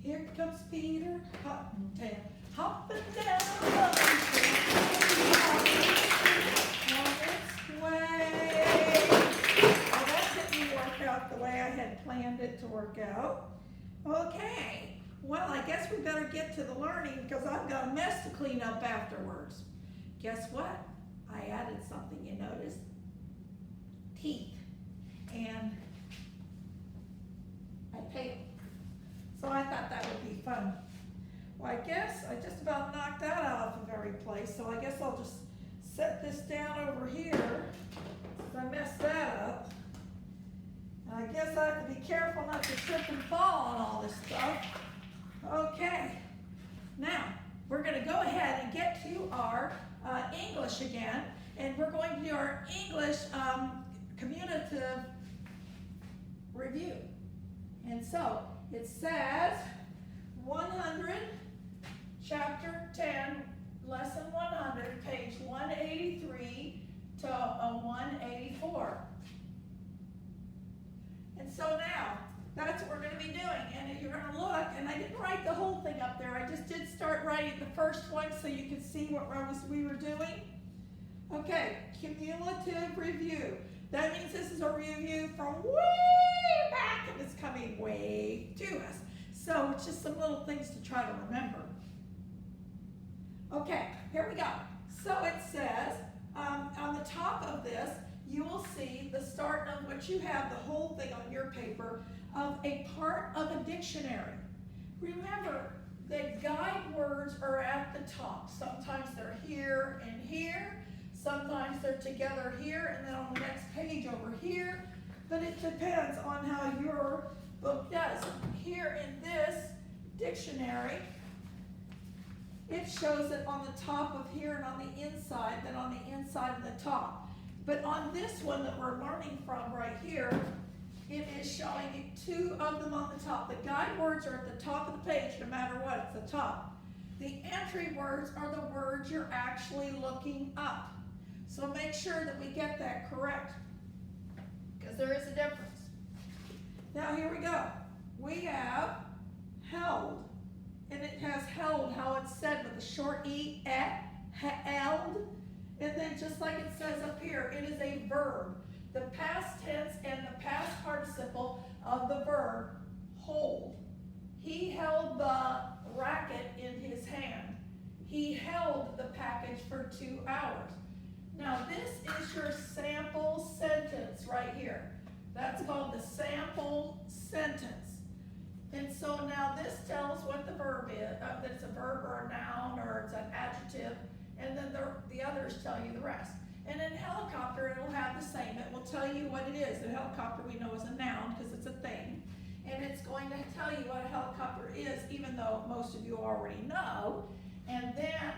Here comes Peter, Cottontail, hopping down the mountain on its way. Well, that didn't work out the way I had planned it to work out. Okay, well, I guess we better get to the learning because I've got a mess to clean up afterwards. Guess what? I added something, you notice? Teeth. And I paid. So I thought that would be fun. Well, I guess I just about knocked that out of every place, so I guess I'll just set this down over here since I messed that up. And I guess I have to be careful not to trip and fall on all this stuff. Okay, now we're going to go ahead and get to our English again, and we're going to do our English commutative review. And so it says 100, chapter 10, lesson 100, page 183 to 184. And so now, that's what we're going to be doing. And you're going to look, and I didn't write the whole thing up there. I just did start writing the first one so you could see what we were doing. Okay, cumulative review. That means this is a review from way back, and it's coming way to us. So it's just some little things to try to remember. Okay, here we go. So it says, on the top of this, you will see the start of what you have, the whole thing on your paper, of a part of a dictionary. Remember, the guide words are at the top. Sometimes they're here and here. Sometimes they're together here and then on the next page over here. But it depends on how your book does. Here in this dictionary, it shows it on the top of here and on the inside, then on the inside and the top. But on this one that we're learning from right here, it is showing two of them on the top. The guide words are at the top of the page, no matter what, it's the top. The entry words are the words you're actually looking up. So make sure that we get that correct, because there is a difference. Now here we go. We have held, and it has held, how it's said with a short E, held. And then just like it says up here, it is a verb. The past tense and the past participle of the verb hold. He held the racket in his hand. He held the package for 2 hours. Now this is your sample sentence right here. That's called the sample sentence. And so now this tells what the verb is, that it's a verb or a noun or it's an adjective, and then the others tell you the rest. And in helicopter, it'll have the same. It will tell you what it is. The helicopter we know is a noun because it's a thing. And it's going to tell you what a helicopter is, even though most of you already know. And then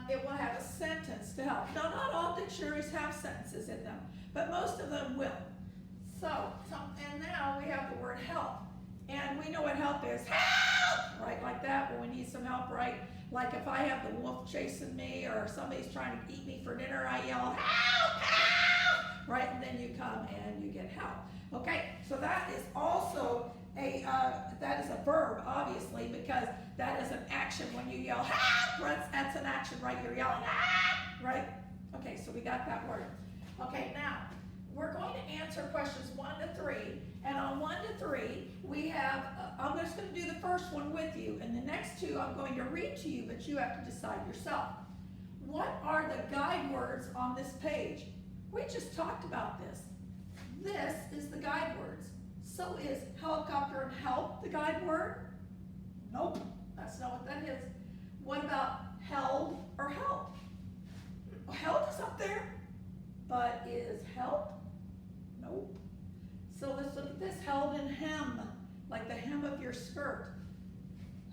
it will have a sentence to help. Now, not all dictionaries have sentences in them, but most of them will. And now we have the word help. And we know what help is. Help! Right, like that, when we need some help, right? Like if I have the wolf chasing me or somebody's trying to eat me for dinner, I yell, help, help! Right, and then you come and you get help. Okay, so that is also that is a verb, obviously, because that is an action when you yell, help! That's an action, right? You're yelling, help! Right? Okay, so we got that word. Okay, now, we're going to answer questions 1 to 3, and on 1 to 3, we have, I'm just going to do the first one with you, and the next two I'm going to read to you, but you have to decide yourself. What are the guide words on this page? We just talked about this. This is the guide words. So is helicopter and help the guide word? Nope, that's not what that is. What about held or help? Held is up there, but is help? Nope. So let's look at this, held and hem, like the hem of your skirt.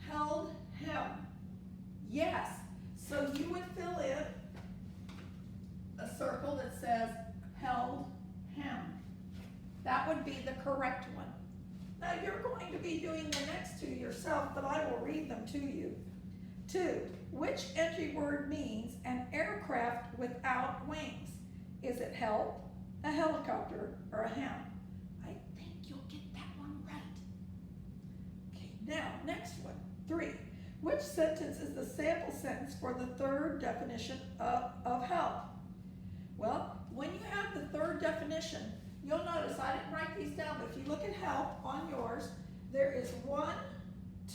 Held, hem. Yes. So you would fill in a circle that says held, hem. That would be the correct one. Now you're going to be doing the next two yourself, but I will read them to you. 2, which entry word means an aircraft without wings? Is it help, a helicopter, or a hem? I think you'll get that one right. Okay, Now, next one, 3. Which sentence is the sample sentence for the third definition of help? Well, when you have the third definition, you'll notice I didn't write these down, but if you look at help on yours, there is 1,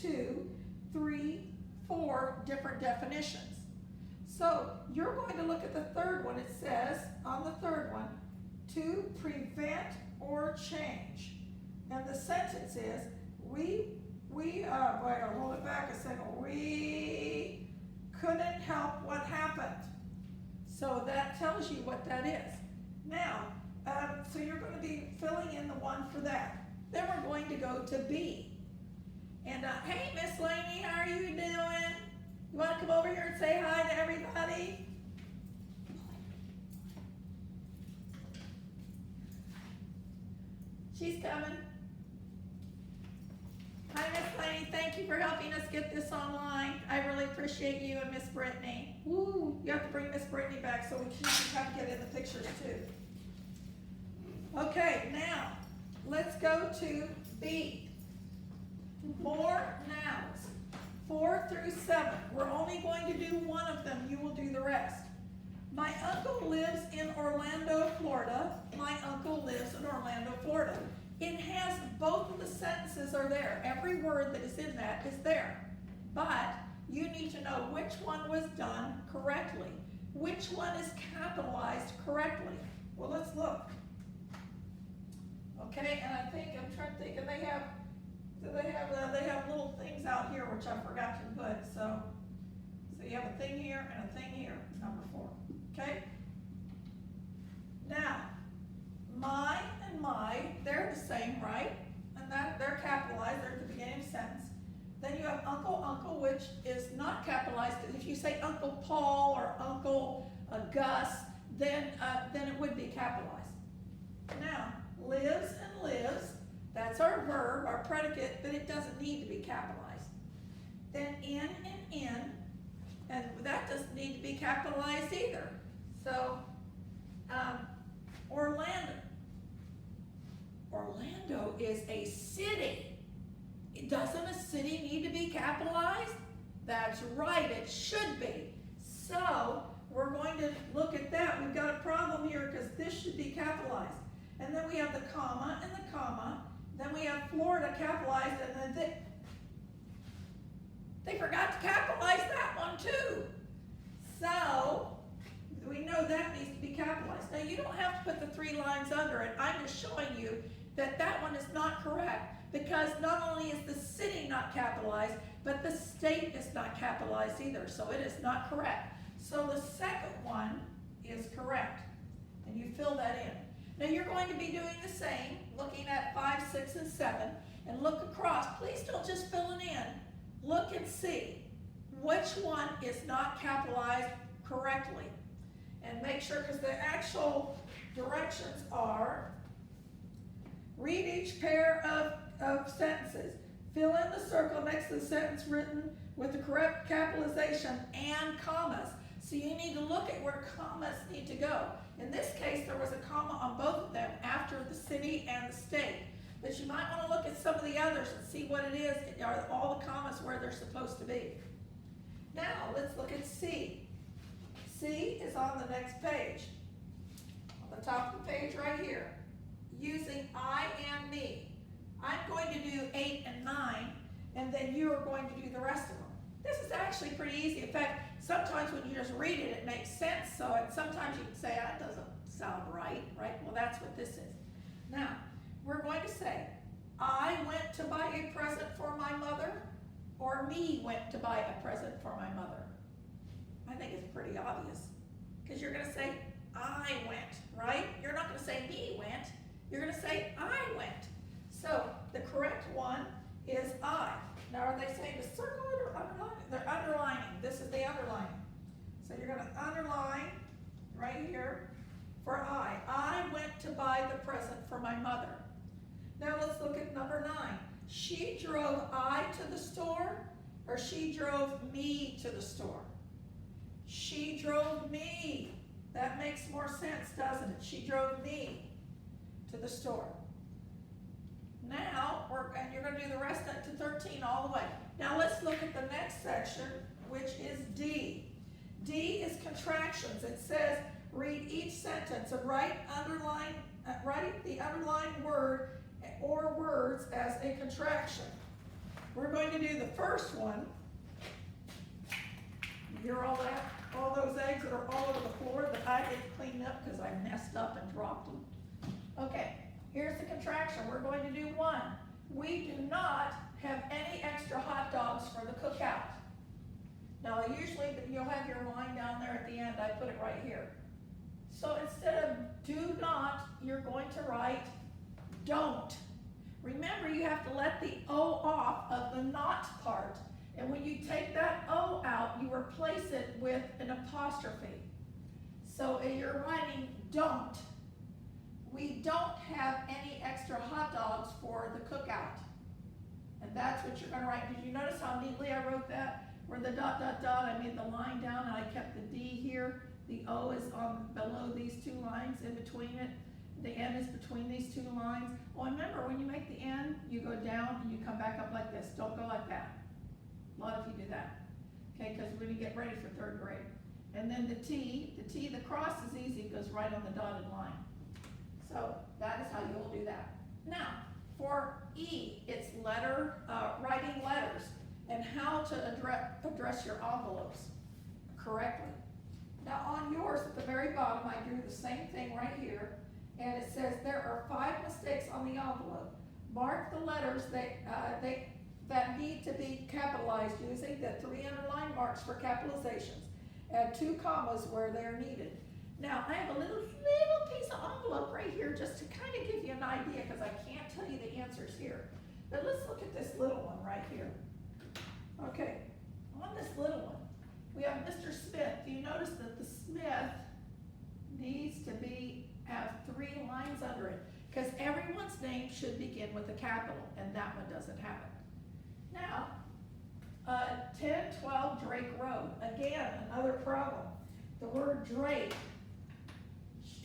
2, 3, 4 different definitions. So you're going to look at the third one. It says on the third one, to prevent or change. And the sentence is, wait, I'll hold it back a second. We couldn't help what happened. So that tells you what that is. Now, so you're going to be filling in the one for that. Then we're going to go to B. And hey, Miss Laney, how are you doing? You want to come over here and say hi to everybody? She's coming. Hi, Miss Laney. Thank you for helping us get this online. I really appreciate you and Miss Brittany. Woo! You have to bring Miss Brittany back so she can come get in the pictures too. Okay, now let's go to B. More nouns. 4 through 7. We're only going to do one of them. You will do the rest. My uncle lives in Orlando, Florida. My uncle lives in Orlando, Florida. It has, both of the sentences are there. Every word that is in that is there. But you need to know which one was done correctly. Which one is capitalized correctly. Well, let's look. Okay, and I think, I'm trying to think, and they have little things out here which I forgot to put. So you have a thing here and a thing here, number 4. Okay? Now, my and my, they're the same, right? And that they're capitalized, they're at the beginning of the sentence. Then you have uncle, which is not capitalized. If you say Uncle Paul or Uncle Gus, then it would be capitalized. Now, lives and lives, that's our verb, our predicate, but it doesn't need to be capitalized. Then in and in, and that doesn't need to be capitalized either. So, Orlando. Orlando is a city. Doesn't a city need to be capitalized? That's right, it should be. So, we're going to look at that. We've got a problem here because this should be capitalized. And then we have the comma and the comma. Then we have Florida capitalized, and then they forgot to capitalize that one too. So, we know that needs to be capitalized. Now, you don't have to put the 3 lines under it. I'm just showing you that that one is not correct because not only is the city not capitalized, but the state is not capitalized either. So, it is not correct. So, the second one is correct. And you fill that in. Now, you're going to be doing the same, looking at 5, 6, and 7, and look across. Please don't just fill it in. Look and see which one is not capitalized correctly. And make sure, because the actual directions are, read each pair of sentences. Fill in the circle next to the sentence written with the correct capitalization and commas. So you need to look at where commas need to go. In this case, there was a comma on both of them after the city and the state. But you might want to look at some of the others and see what it is. Are all the commas where they're supposed to be? Now, let's look at C. C is on the next page. On the top of the page right here. Using I and me. I'm going to do 8 and 9, and then you are going to do the rest of them. This is actually pretty easy. In fact, sometimes when you just read it, it makes sense. So sometimes you can say, that doesn't sound right? Well, that's what this is. Now, we're going to say, I went to buy a present for my mother, or me went to buy a present for my mother. I think it's pretty obvious. Because you're going to say, I went, right? You're not going to say me went. You're going to say, I went. So the correct one is I. Now, are they saying to circle it or underline it? They're underlining. This is the underlining. So you're going to underline right here for I. I went to buy the present for my mother. Now let's look at number 9. She drove I to the store, or she drove me to the store? She drove me. That makes more sense, doesn't it? She drove me to the store. Now, and you're gonna do the rest up to 13 all the way. Now let's look at the next section, which is D. D is contractions. It says, read each sentence and write the underlined word or words as a contraction. We're going to do the first one. You hear all that? All those eggs that are all over the floor that I didn't clean up because I messed up and dropped them. Okay, here's the contraction. We're going to do one. We do not have any extra hot dogs for the cookout. Now, usually you'll have your line down there at the end. I put it right here. So instead of do not, you're going to write don't. Remember, you have to let the O off of the not part. And when you take that O out, you replace it with an apostrophe. So you're writing don't. We don't have any extra hot dogs for the cookout. And that's what you're going to write. Did you notice how neatly I wrote that? Where the dot, dot, dot, I made the line down and I kept the D here. The O is on below these two lines in between it. The N is between these two lines. Oh, and remember, when you make the N, you go down and you come back up like this. Don't go like that. A lot of you do that. Okay, because we're going to get ready for third grade. And then the T, the cross is easy, it goes right on the dotted line. So that is how you will do that. Now, for E, it's writing letters and how to address your envelopes correctly. Now on yours at the very bottom, I drew the same thing right here, and it says there are 5 mistakes on the envelope. Mark the letters that need to be capitalized using the 3 underline marks for capitalizations. Add 2 commas where they're needed. Now I have a little piece of envelope right here just to kind of give you an idea because I can't tell you the answers here. But let's look at this little one right here. Okay, on this little one, we have Mr. Smith. Do you notice that the Smith needs to have 3 lines under it? Because everyone's name should begin with a capital, and that one doesn't have it. Now, 1012 Drake Road. Again, another problem. The word Drake,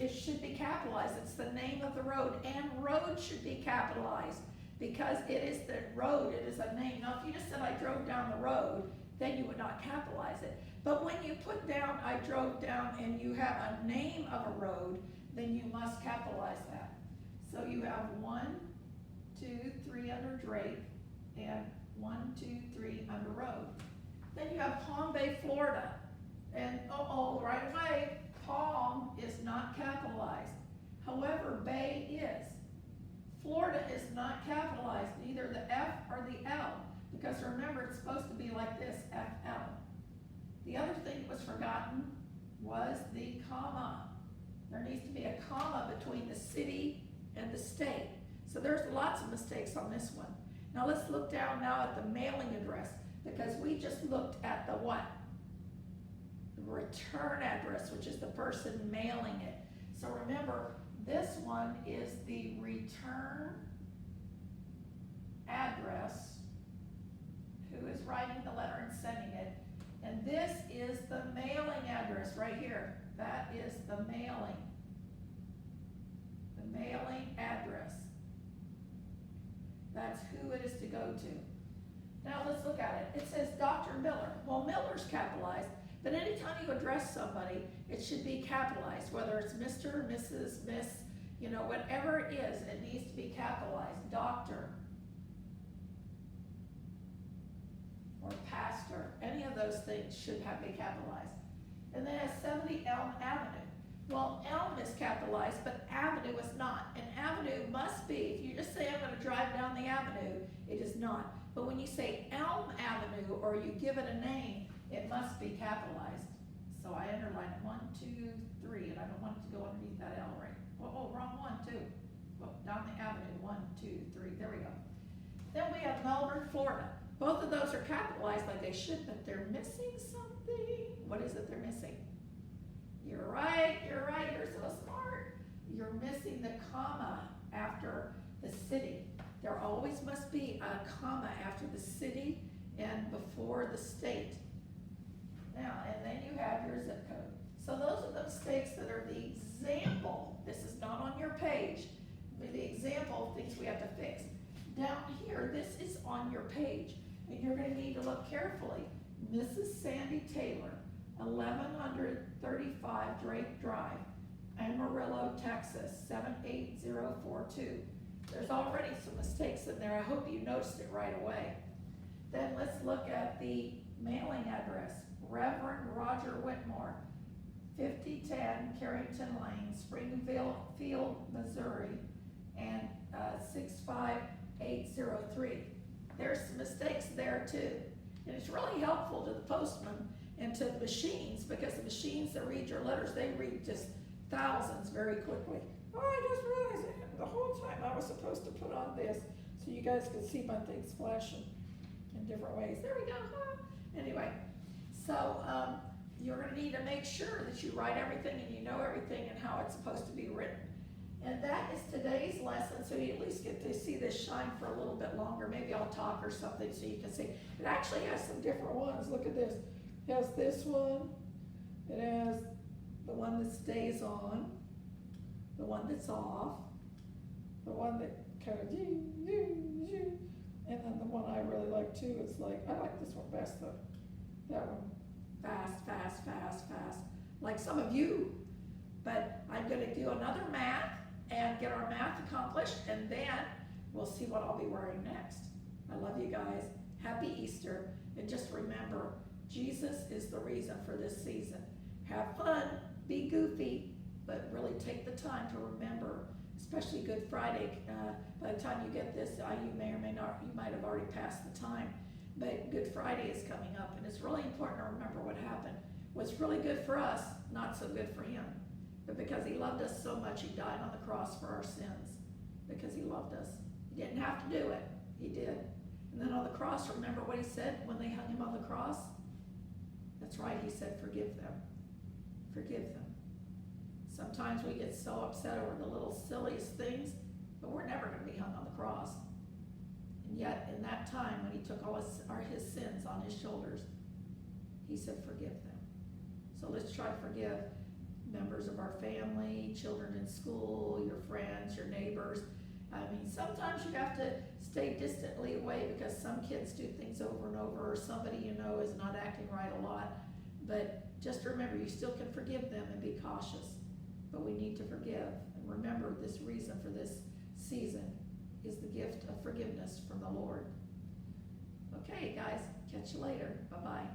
it should be capitalized. It's the name of the road, and road should be capitalized because it is the road, it is a name. Now, if you just said I drove down the road, then you would not capitalize it. But when you put down I drove down and you have a name of a road, then you must capitalize that. So you have 1, 2, 3 under Drake, and 1, 2, 3 under road. Then you have Palm Bay, Florida. And right away, Palm is not capitalized. However, Bay is. Florida is not capitalized, neither the F or the L, because remember, it's supposed to be like this, FL. The other thing that was forgotten was the comma. There needs to be a comma between the city and the state. So there's lots of mistakes on this one. Now let's look down now at the mailing address, because we just looked at the what? The return address, which is the person mailing it. So remember, this one is the return address, who is writing the letter and sending it. And this is the mailing address right here. That is the mailing address. That's who it is to go to. Now let's look at it. It says Dr. Miller. Well, Miller's capitalized, but anytime you address somebody, it should be capitalized, whether it's Mr., Mrs., Miss, whatever it is, it needs to be capitalized. Doctor or pastor, any of those things should be capitalized. And then it has 70 Elm Avenue. Well, Elm is capitalized, but Avenue is not. And Avenue must be, if you just say I'm going to drive down the avenue, it is not. But when you say Elm Avenue or you give it a name, it must be capitalized. So I underline it 1, 2, 3, and I don't want it to go underneath that L right. Oh, wrong one too. Well, down the avenue, 1, 2, 3, there we go. Then we have Melbourne, Florida. Both of those are capitalized like they should, but they're missing something. What is it they're missing? You're right, you're so smart. You're missing the comma after the city. There always must be a comma after the city and before the state. Now, and then you have your zip code. So those are the mistakes that are the example. This is not on your page, but the example of things we have to fix. down here, this is on your page, and you're gonna need to look carefully. Mrs. Sandy Taylor, 1135 Drake Drive, Amarillo, Texas, 78042. There's already some mistakes in there. I hope you noticed it right away. Then let's look at the mailing address. Reverend Roger Whitmore, 5010 Carrington Lane, Springfield, Missouri, and 65803. There's some mistakes there too. And it's really helpful to the postman and to the machines, because the machines that read your letters, they read just thousands very quickly. Oh, I just realized the whole time I was supposed to put on this so you guys could see my things flashing in different ways. There we go. Huh? Anyway, so you're going to need to make sure that you write everything and you know everything and how it's supposed to be written. And that is today's lesson, so you at least get to see this shine for a little bit longer. Maybe I'll talk or something so you can see. It actually has some different ones. Look at this. It has this one. It has the one that stays on, the one that's off, the one that kind of and then the one I really like too is like, I like this one best though. That one. Fast, fast, fast, fast. Like some of you. But I'm going to do another math and get our math accomplished, and then we'll see what I'll be wearing next. I love you guys. Happy Easter. And just remember, Jesus is the reason for this season. Have fun, be goofy, but really take the time to remember, especially Good Friday. By the time you get this, you may or may not, you might have already passed the time, but Good Friday is coming up, and it's really important to remember what happened. What's really good for us, not so good for him. But because he loved us so much, he died on the cross for our sins. Because he loved us. He didn't have to do it. He did. And then on the cross, remember what he said when they hung him on the cross? That's right, he said, forgive them. Forgive them. Sometimes we get so upset over the little silliest things, but we're never going to be hung on the cross. And yet, in that time, when he took all his sins on his shoulders, he said, forgive them. So let's try to forgive members of our family, children in school, your friends, your neighbors. I mean, sometimes you have to stay distantly away because some kids do things over and over, or somebody you know is not acting right a lot. But just remember, you still can forgive them and be cautious. But we need to forgive. And remember, this reason for this season is the gift of forgiveness from the Lord. Okay, guys, catch you later. Bye-bye.